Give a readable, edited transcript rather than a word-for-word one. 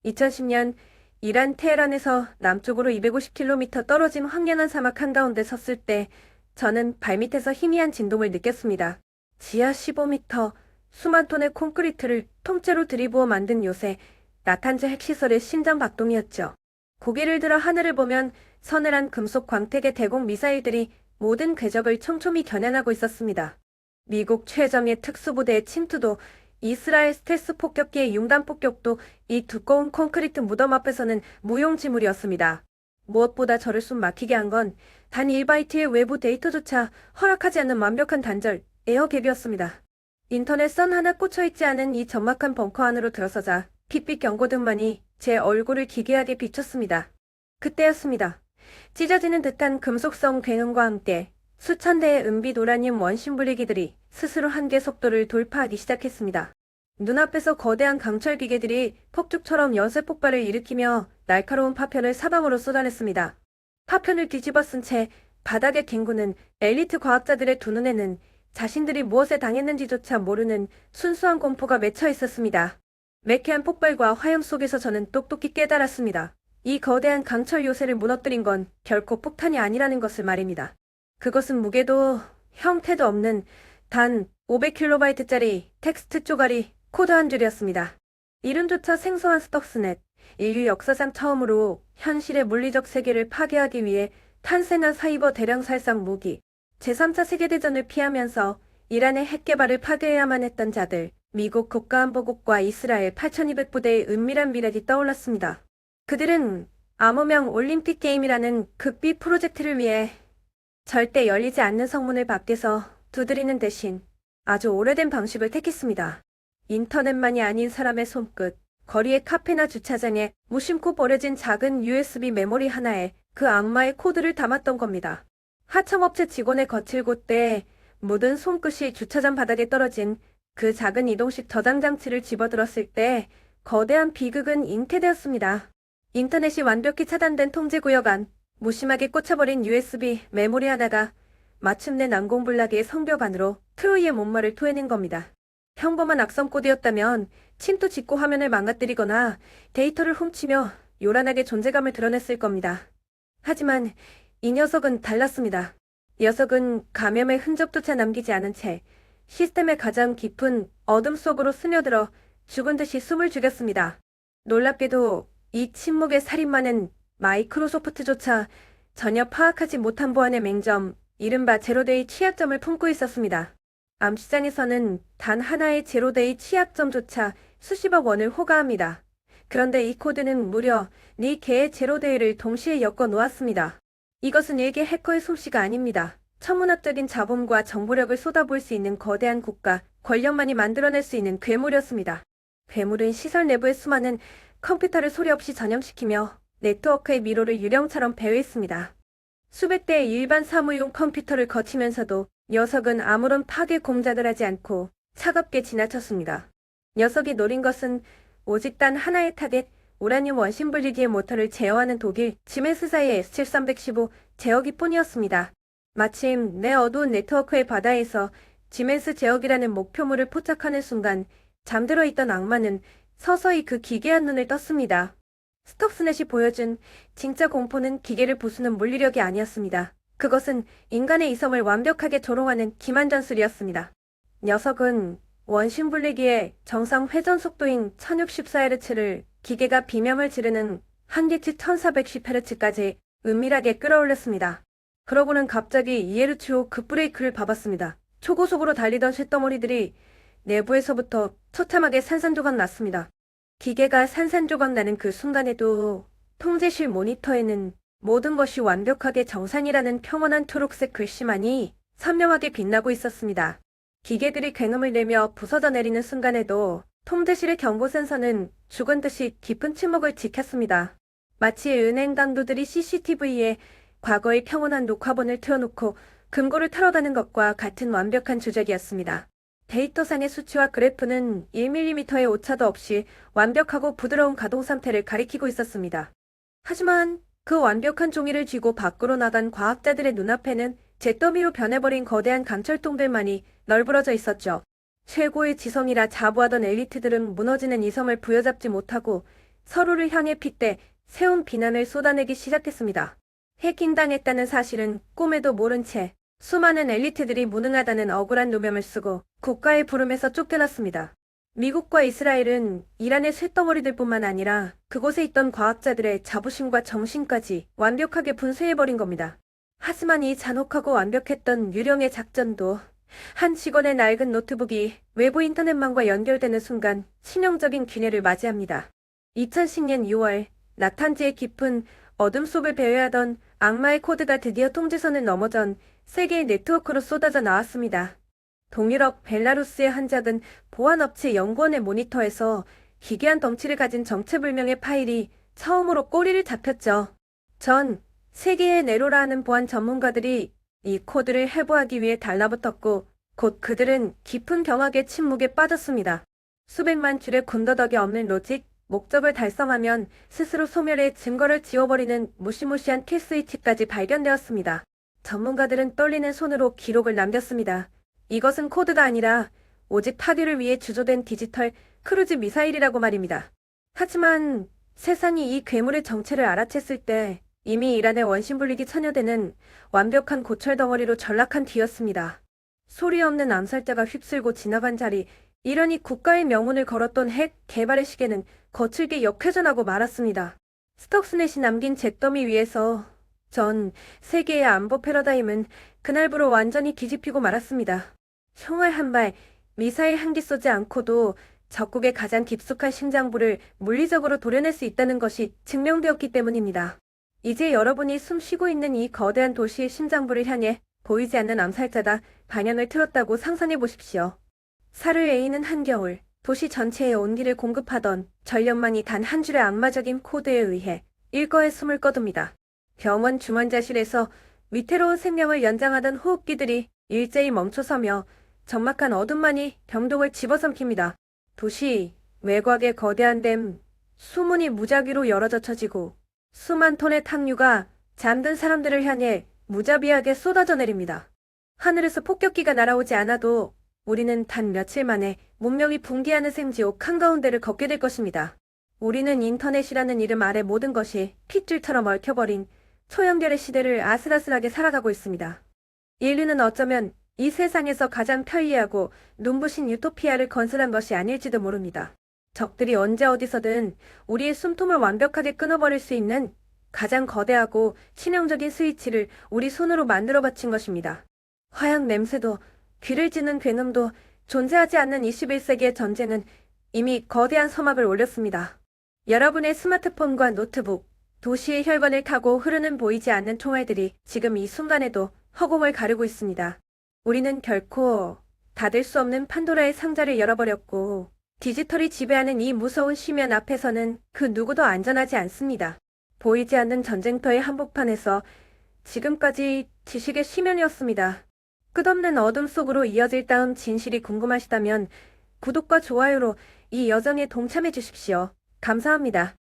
2010년 이란 테헤란에서 남쪽으로 250km 떨어진 황량한 사막 한가운데 섰을 때 저는 발밑에서 희미한 진동을 느꼈습니다. 지하 15m, 수만 톤의 콘크리트를 통째로 들이부어 만든 요새 나탄즈 핵시설의 심장 박동이었죠. 고개를 들어 하늘을 보면 서늘한 금속 광택의 대공 미사일들이 모든 궤적을 촘촘히 겨냥하고 있었습니다. 미국 최정예 특수부대의 침투도 이스라엘 스텔스 폭격기의 융단 폭격도 이 두꺼운 콘크리트 무덤 앞에서는 무용지물이었습니다. 무엇보다 저를 숨 막히게 한 건 단 1바이트의 외부 데이터조차 허락하지 않는 완벽한 단절, 에어갭이었습니다. 인터넷 선 하나 꽂혀있지 않은 이 적막한 벙커 안으로 들어서자 핏빛 경고등만이 제 얼굴을 기괴하게 비췄습니다. 그때였습니다. 찢어지는 듯한 금속성 굉음과 함께 수천 대의 은빛 우라늄 원심 분리기들이 스스로 한계 속도를 돌파하기 시작했습니다. 눈앞에서 거대한 강철 기계들이 폭죽처럼 연쇄 폭발을 일으키며 날카로운 파편을 사방으로 쏟아냈습니다. 파편을 뒤집어 쓴 채 바닥에 뒹구는 엘리트 과학자들의 두 눈에는 자신들이 무엇에 당했는지조차 모르는 순수한 공포가 맺혀 있었습니다. 매캐한 폭발과 화염 속에서 저는 똑똑히 깨달았습니다. 이 거대한 강철 요새를 무너뜨린 건 결코 폭탄이 아니라는 것을 말입니다. 그것은 무게도 형태도 없는 단 500kb짜리 텍스트 쪼가리 코드 한 줄이었습니다. 이름조차 생소한 스톡스넷, 인류 역사상 처음으로 현실의 물리적 세계를 파괴하기 위해 탄생한 사이버 대량 살상 무기, 제3차 세계대전을 피하면서 이란의 핵 개발을 파괴해야만 했던 자들, 미국 국가안보국과 이스라엘 8200부대의 은밀한 미래이 떠올랐습니다. 그들은 암호명 올림픽 게임이라는 극비 프로젝트를 위해 절대 열리지 않는 성문을 밖에서 두드리는 대신 아주 오래된 방식을 택했습니다. 인터넷만이 아닌 사람의 손끝, 거리의 카페나 주차장에 무심코 버려진 작은 USB 메모리 하나에 그 악마의 코드를 담았던 겁니다. 하청업체 직원의 거칠곳대에 묻은 손끝이 주차장 바닥에 떨어진 그 작은 이동식 저장 장치를 집어들었을 때 거대한 비극은 잉태되었습니다. 인터넷이 완벽히 차단된 통제구역 안, 무심하게 꽂혀버린 USB 메모리 하나가 마침내 난공불락의 성벽 안으로 트로이의 못말을 토해낸 겁니다. 평범한 악성 코드였다면 침투 직후 화면을 망가뜨리거나 데이터를 훔치며 요란하게 존재감을 드러냈을 겁니다. 하지만 이 녀석은 달랐습니다. 녀석은 감염의 흔적조차 남기지 않은 채 시스템의 가장 깊은 어둠 속으로 스며들어 죽은 듯이 숨을 죽였습니다. 놀랍게도 이 침묵의 살인마는 마이크로소프트조차 전혀 파악하지 못한 보안의 맹점, 이른바 제로데이 취약점을 품고 있었습니다. 암시장에서는 단 하나의 제로데이 취약점조차 수십억 원을 호가합니다. 그런데 이 코드는 무려 4개의 제로데이를 동시에 엮어 놓았습니다. 이것은 일개 해커의 솜씨가 아닙니다. 천문학적인 자본과 정보력을 쏟아부을 수 있는 거대한 국가, 권력만이 만들어낼 수 있는 괴물이었습니다. 괴물은 시설 내부의 수많은 컴퓨터를 소리 없이 전염시키며 네트워크의 미로를 유령처럼 배회했습니다. 수백 대의 일반 사무용 컴퓨터를 거치면서도 녀석은 아무런 파괴 공작을 하지 않고 차갑게 지나쳤습니다. 녀석이 노린 것은 오직 단 하나의 타겟, 우라늄 원심 분리기의 모터를 제어하는 독일 지멘스사의 S7315 제어기뿐이었습니다. 마침 내 어두운 네트워크의 바다에서 지멘스 제어기라는 목표물을 포착하는 순간 잠들어 있던 악마는 서서히 그 기괴한 눈을 떴습니다. 스톡스넷이 보여준 진짜 공포는 기계를 부수는 물리력이 아니었습니다. 그것은 인간의 이성을 완벽하게 조롱하는 기만전술이었습니다. 녀석은 원심 분리기의 정상 회전 속도인 1064Hz를 기계가 비명을 지르는 한계치 1410Hz까지 은밀하게 끌어올렸습니다. 그러고는 갑자기 이에르츠호 급브레이크를 밟았습니다. 초고속으로 달리던 쇳덩어리들이 내부에서부터 처참하게 산산조각 났습니다. 기계가 산산조각 나는 그 순간에도 통제실 모니터에는 모든 것이 완벽하게 정상이라는 평온한 초록색 글씨만이 선명하게 빛나고 있었습니다. 기계들이 굉음을 내며 부서져 내리는 순간에도 통제실의 경보 센서는 죽은 듯이 깊은 침묵을 지켰습니다. 마치 은행 강도들이 CCTV에 과거의 평온한 녹화본을 틀어놓고 금고를 털어가는 것과 같은 완벽한 조작이었습니다. 데이터상의 수치와 그래프는 1mm의 오차도 없이 완벽하고 부드러운 가동 상태를 가리키고 있었습니다. 하지만 그 완벽한 종이를 쥐고 밖으로 나간 과학자들의 눈앞에는 잿더미로 변해버린 거대한 강철통들만이 널브러져 있었죠. 최고의 지성이라 자부하던 엘리트들은 무너지는 이 섬을 부여잡지 못하고 서로를 향해 핏대 세운 비난을 쏟아내기 시작했습니다. 해킹당했다는 사실은 꿈에도 모른 채 수많은 엘리트들이 무능하다는 억울한 누명을 쓰고 국가의 부름에서 쫓겨났습니다. 미국과 이스라엘은 이란의 쇳덩어리들뿐만 아니라 그곳에 있던 과학자들의 자부심과 정신까지 완벽하게 분쇄해버린 겁니다. 하지만 이 잔혹하고 완벽했던 유령의 작전도 한 직원의 낡은 노트북이 외부 인터넷망과 연결되는 순간 치명적인 균해를 맞이합니다. 2010년 6월 나탄지의 깊은 어둠 속을 배회하던 악마의 코드가 드디어 통제선을 넘어 전 세계의 네트워크로 쏟아져 나왔습니다. 동유럽 벨라루스의 한 작은 보안업체 연구원의 모니터에서 기괴한 덩치를 가진 정체불명의 파일이 처음으로 꼬리를 잡혔죠. 전 세계의 네로라 하는 보안 전문가들이 이 코드를 해부하기 위해 달라붙었고 곧 그들은 깊은 경악의 침묵에 빠졌습니다. 수백만 줄의 군더더기 없는 로직, 목적을 달성하면 스스로 소멸해 증거를 지워버리는 무시무시한 킬스위치까지 발견되었습니다. 전문가들은 떨리는 손으로 기록을 남겼습니다. 이것은 코드가 아니라 오직 파괴를 위해 주조된 디지털 크루즈 미사일이라고 말입니다. 하지만 세상이 이 괴물의 정체를 알아챘을 때 이미 이란의 원심불리기 처녀대는 완벽한 고철 덩어리로 전락한 뒤였습니다. 소리 없는 암살자가 휩쓸고 지나간 자리, 이란이 국가의 명운을 걸었던 핵 개발의 시계는 거칠게 역회전하고 말았습니다. 스톡스넷이 남긴 잿더미 위에서 전 세계의 안보 패러다임은 그날부로 완전히 뒤집히고 말았습니다. 총알 한 발, 미사일 한 기 쏘지 않고도 적국의 가장 깊숙한 심장부를 물리적으로 도려낼 수 있다는 것이 증명되었기 때문입니다. 이제 여러분이 숨 쉬고 있는 이 거대한 도시의 심장부를 향해 보이지 않는 암살자가 반향을 틀었다고 상상해 보십시오. 살을 에이는 한겨울, 도시 전체에 온기를 공급하던 전력망이 단 한 줄의 악마적인 코드에 의해 일거에 숨을 거둡니다. 병원 중환자실에서 위태로운 생명을 연장하던 호흡기들이 일제히 멈춰서며 적막한 어둠만이 병동을 집어삼킵니다. 도시 외곽의 거대한 댐, 수문이 무작위로 열어져 쳐지고 수만 톤의 탕류가 잠든 사람들을 향해 무자비하게 쏟아져 내립니다. 하늘에서 폭격기가 날아오지 않아도 우리는 단 며칠 만에 문명이 붕괴하는 생지옥 한가운데를 걷게 될 것입니다. 우리는 인터넷이라는 이름 아래 모든 것이 핏줄처럼 얽혀버린 초연결의 시대를 아슬아슬하게 살아가고 있습니다. 인류는 어쩌면 이 세상에서 가장 편리하고 눈부신 유토피아를 건설한 것이 아닐지도 모릅니다. 적들이 언제 어디서든 우리의 숨통을 완벽하게 끊어버릴 수 있는 가장 거대하고 치명적인 스위치를 우리 손으로 만들어 바친 것입니다. 화약 냄새도 귀를 찌는 괴놈도 존재하지 않는 21세기의 전쟁은 이미 거대한 서막을 올렸습니다. 여러분의 스마트폰과 노트북, 도시의 혈관을 타고 흐르는 보이지 않는 총알들이 지금 이 순간에도 허공을 가르고 있습니다. 우리는 결코 닫을 수 없는 판도라의 상자를 열어버렸고 디지털이 지배하는 이 무서운 심연 앞에서는 그 누구도 안전하지 않습니다. 보이지 않는 전쟁터의 한복판에서 지금까지 지식의 심연이었습니다. 끝없는 어둠 속으로 이어질 다음 진실이 궁금하시다면 구독과 좋아요로 이 여정에 동참해 주십시오. 감사합니다.